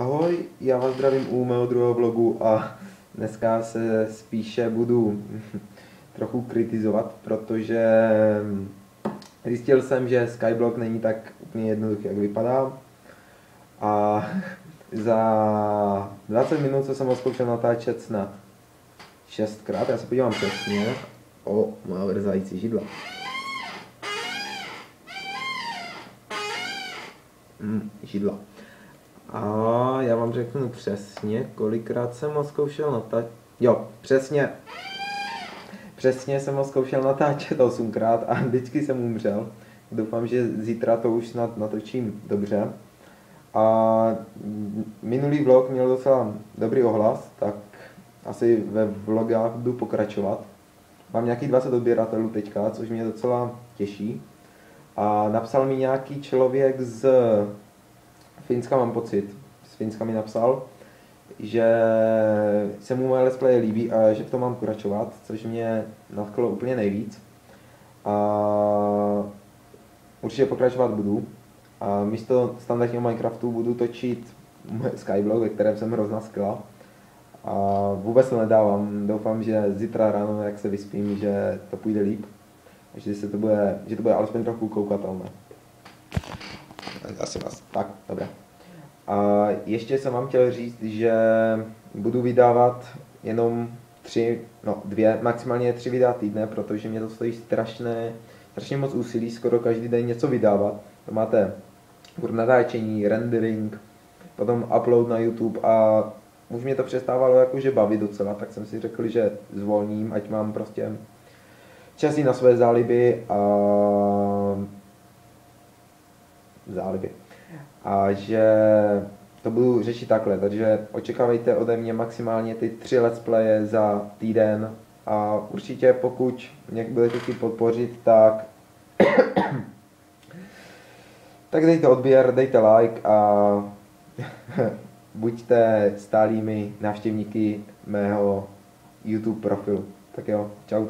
Ahoj, já vás zdravím u mého druhého vlogu a dneska se spíše budu trochu kritizovat, protože zjistil jsem, že Skyblock není tak úplně jednoduchý, jak vypadá. A za 20 minut, co jsem ho zkoušel natáčet snad 6krát, já se podívám přesně. Má vrzající židla. Židla. A já vám řeknu přesně, kolikrát jsem ho zkoušel natáčet. Jo, přesně. Přesně jsem ho zkoušel natáčet 8krát a vždycky jsem umřel. Doufám, že zítra to už snad natočím dobře. A minulý vlog měl docela dobrý ohlas, tak asi ve vlogách budu pokračovat. Mám nějakých 20 odběratelů teďka, což mě docela těší. A napsal mi nějaký člověk z Finska, mám pocit, z Finska mi napsal, že se mu moje let's play líbí a že v tom mám pokračovat, což mě nadchlo úplně nejvíc. A určitě pokračovat budu. A místo standardního Minecraftu budu točit Skyblock, ve kterém jsem hrozná skvělá. A vůbec to nedávám. Doufám, že zítra ráno, jak se vyspím, že to půjde líp. Že to bude alespoň trochu koukatelné. Asi vás. Tak, dobré. A ještě jsem vám chtěl říct, že budu vydávat jenom 2, maximálně 3 videa týdne, protože mě to stojí strašně moc úsilí, skoro každý den něco vydávat. To máte natáčení, rendering, potom upload na YouTube a už mě to přestávalo jakože bavit docela, tak jsem si řekl, že zvolním, ať mám prostě čas i na své záliby a že to budu řešit takhle, takže očekávejte ode mě maximálně ty 3 let's playe za týden a určitě pokud mě budete chtít podpořit, tak dejte odběr, dejte like a buďte stálými návštěvníky mého YouTube profilu. Tak jo, čau.